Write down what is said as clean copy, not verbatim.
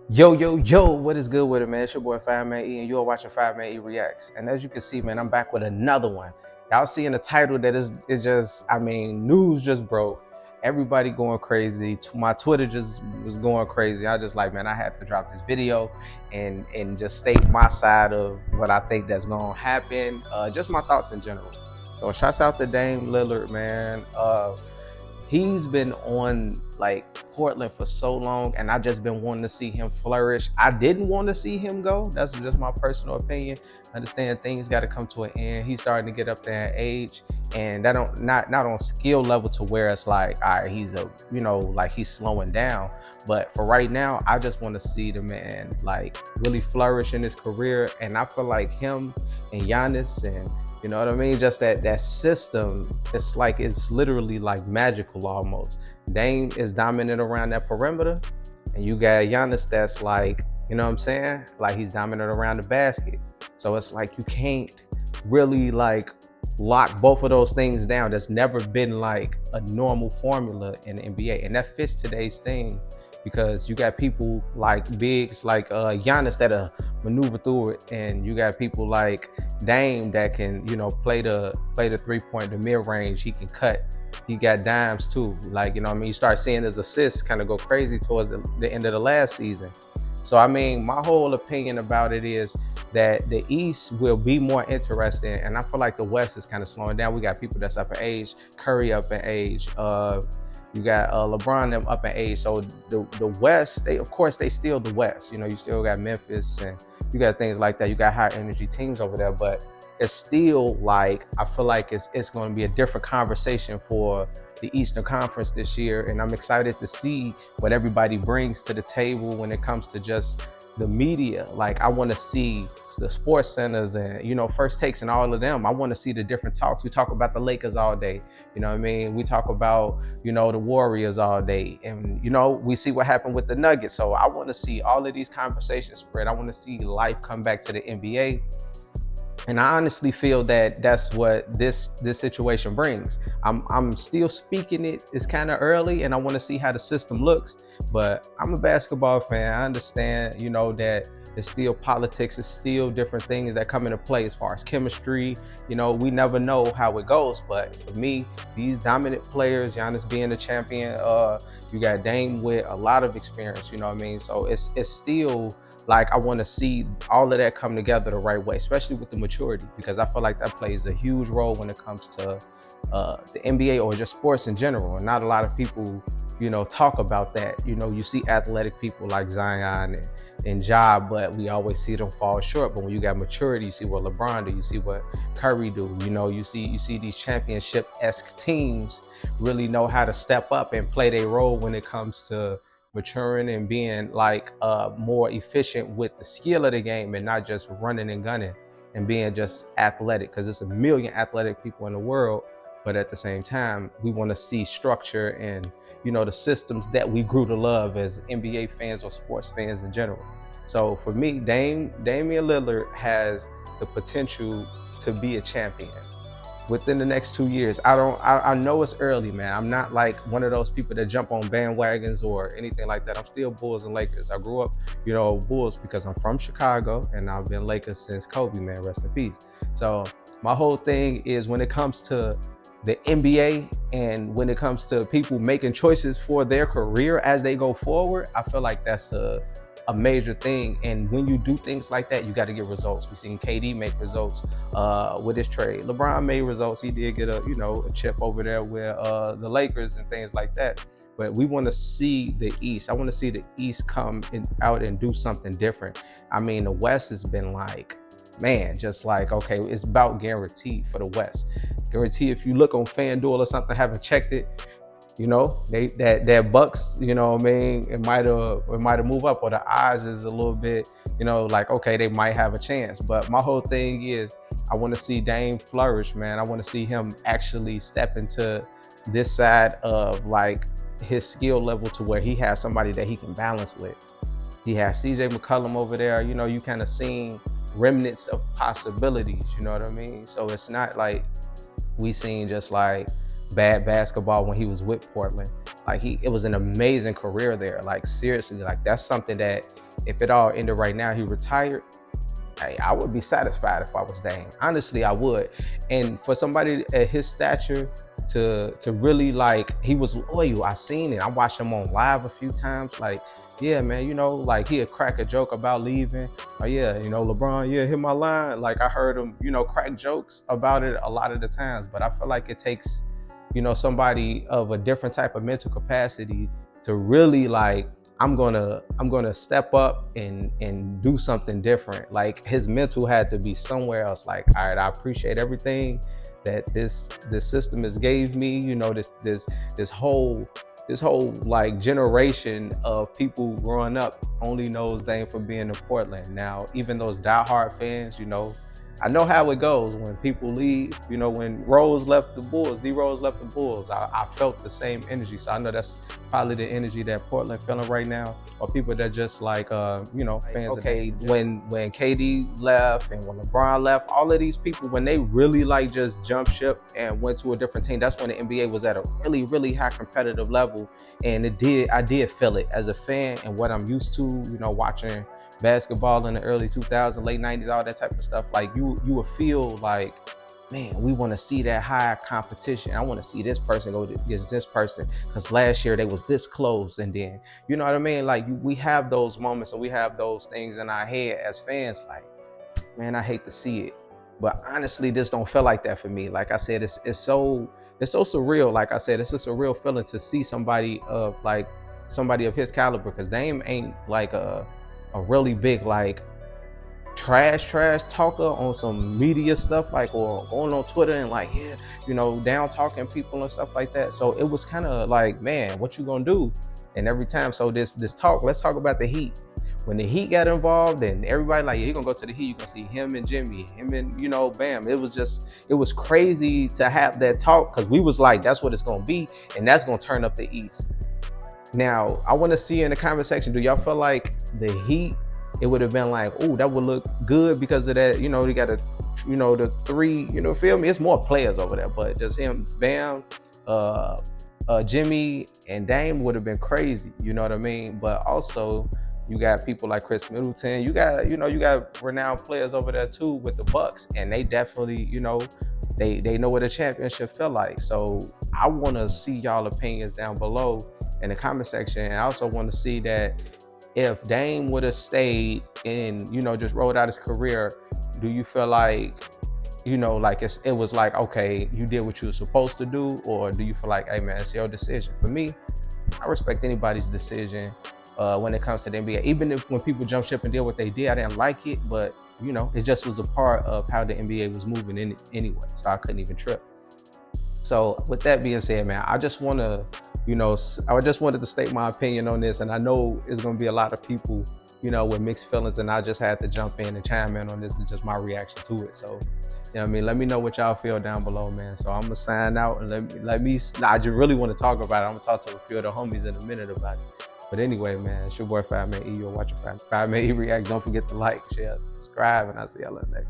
Yo, what is good with it, man? It's your boy 5Man E, and you're watching 5Man E Reacts. And as you can see, man, I'm back with another one. Y'all seeing the title that is, it just, I mean, news just broke. Everybody going crazy. My Twitter just was going crazy. I just like, man, I had to drop this video and just state my side of what I think that's gonna happen. Just my thoughts in general. So shouts out to Dame Lillard, man. He's been on like Portland for so long, and I just been wanting to see him flourish. I didn't want to see him go. That's just my personal opinion. I understand things got to come to an end. He's starting to get up there in age, and that don't not on skill level to where it's like, all right, he's a like he's slowing down. But for right now, I just want to see the man like really flourish in his career, and I feel like him and Giannis and you know what I mean? Just that system, it's literally like magical almost. Dame is dominant around that perimeter, and you got Giannis that's like, you know what I'm saying? Like he's dominant around the basket. So it's like you can't really like lock both of those things down. That's never been like a normal formula in the NBA. And that fits today's thing because you got people like bigs like Giannis that maneuver through it, and you got people like Dame that can, play the 3-point, the mid range. He can cut. He got dimes too. Like, you know what I mean? You start seeing his assists kind of go crazy towards the end of the last season. So, I mean, my whole opinion about it is that the East will be more interesting. And I feel like the West is kind of slowing down. We got people that's up in age, Curry up in age. You got LeBron them up in age. So the West, they still the West. You know, you still got Memphis and you got things like that. You got high energy teams over there, but it's still like I feel like it's going to be a different conversation for the Eastern Conference this year, and I'm excited to see what everybody brings to the table when it comes to just the media. Like I want to see the sports centers and first takes and all of them. I want to see the different talks. We talk about the Lakers all day, you know what I mean? We talk about the Warriors all day, and we see what happened with the Nuggets. So I want to see all of these conversations spread. I want to see life come back to the NBA. And I honestly feel that that's what this situation brings. I'm still speaking it. It's kind of early, and I want to see how the system looks. But I'm a basketball fan. I understand, that it's still politics. It's still different things that come into play as far as chemistry. We never know how it goes. But for me, these dominant players, Giannis being the champion, you got Dame with a lot of experience. You know what I mean? So it's still like I want to see all of that come together the right way, especially with the maturity, because I feel like that plays a huge role when it comes to the NBA or just sports in general. And not a lot of people, talk about that. You see athletic people like Zion and Ja, but we always see them fall short. But when you got maturity, you see what LeBron do, you see what Curry do. You see these championship-esque teams really know how to step up and play their role when it comes to maturing and being like more efficient with the skill of the game and not just running and gunning and being just athletic, because it's a million athletic people in the world. But at the same time, we want to see structure and the systems that we grew to love as NBA fans or sports fans in general. So for me, Damian Lillard has the potential to be a champion within the next 2 years. I know it's early, man. I'm not like one of those people that jump on bandwagons or anything like that. I'm still Bulls and Lakers. I grew up, Bulls because I'm from Chicago, and I've been Lakers since Kobe, man, rest in peace. So my whole thing is when it comes to the NBA and when it comes to people making choices for their career as they go forward, I feel like that's a major thing. And when you do things like that, you got to get results. We've seen KD make results with his trade. LeBron made results. He did get a chip over there with the Lakers and things like that. But we want to see the East. I want to see the East come out and do something different. I mean, the West has been like, man, just like, okay, it's about guaranteed for the West. Guarantee if you look on FanDuel or something, haven't checked it, that Bucks, what I mean, it might have moved up, or the odds is a little bit, like, okay, they might have a chance. But my whole thing is I want to see Dame flourish, man. I want to see him actually step into this side of like his skill level to where he has somebody that he can balance with. He has CJ McCollum over there. You kind of seen remnants of possibilities, you know what I mean? So it's not like we seen just like bad basketball when he was with Portland. Like it was an amazing career there. Like seriously, like that's something that if it all ended right now, he retired, hey, I would be satisfied if I was Dame. Honestly, I would. And for somebody at his stature to really, like, he was loyal. I seen it. I watched him on live a few times. Like, yeah, man, you know, like he'd crack a joke about leaving. Oh yeah, you know, LeBron, yeah, hit my line. Like I heard him, you know, crack jokes about it a lot of the times. But I feel like it takes, you know, somebody of a different type of mental capacity to really, like, I'm gonna step up and do something different. Like his mental had to be somewhere else. Like, all right, I appreciate everything that this system has gave me. You know, this whole like generation of people growing up only knows Dame from being in Portland. Now, even those diehard fans, you know, I know how it goes when people leave. You know, when Rose left the Bulls, D Rose left the Bulls, I felt the same energy. So I know that's probably the energy that Portland feeling right now, or people that just like, you know, fans. Okay, when KD left and when LeBron left, all of these people, when they really like just jumped ship and went to a different team, that's when the NBA was at a really, really high competitive level. And I did feel it as a fan and what I'm used to, you know, watching basketball in the early 2000s, late 90s, all that type of stuff. Like you would feel like, man, we want to see that high competition. I want to see this person go against this person because last year they was this close. And then, you know what I mean? Like we have those moments and we have those things in our head as fans. Like, man, I hate to see it, but honestly, this don't feel like that for me. Like I said, it's so surreal. Like I said, it's a surreal feeling to see somebody of his caliber, because Dame ain't like a really big like trash talker on some media stuff, like, or going on Twitter and like, yeah, you know, down talking people and stuff like that. So it was kind of like, man, what you gonna do? And every time, so this talk, let's talk about the Heat. When the Heat got involved and everybody like, yeah, he gonna go to the Heat, you gonna see him and Jimmy, him and, you know, bam. It was crazy to have that talk, because we was like, that's what it's gonna be, and that's gonna turn up the East. Now, I want to see in the comment section, do y'all feel like the Heat, it would have been like, oh, that would look good because of that, you know, they got the three, you know, feel me? It's more players over there, but just him, Bam, Jimmy, and Dame would have been crazy, you know what I mean? But also, you got people like Chris Middleton, you got renowned players over there too with the Bucks, and they definitely, you know, they know what a championship felt like. So I want to see y'all opinions down below in the comment section. And I also want to see that if Dame would have stayed and, you know, just rolled out his career, do you feel like, you know, like it was like, okay, you did what you were supposed to do, or do you feel like, hey man, it's your decision? For me, I respect anybody's decision when it comes to the NBA. Even if when people jump ship and did what they did, I didn't like it, but you know, it just was a part of how the NBA was moving in it anyway, so I couldn't even trip. So with that being said, man, I just want to, you know, I just wanted to state my opinion on this, and I know it's going to be a lot of people, you know, with mixed feelings, and I just had to jump in and chime in on this and just my reaction to it. So, you know what I mean? Let me know what y'all feel down below, man. So I'm going to sign out, and I just really want to talk about it. I'm going to talk to a few of the homies in a minute about it. But anyway, man, it's your boy 5Man E. You're watching 5Man E Reacts. Don't forget to like, share, subscribe, and I'll see y'all next.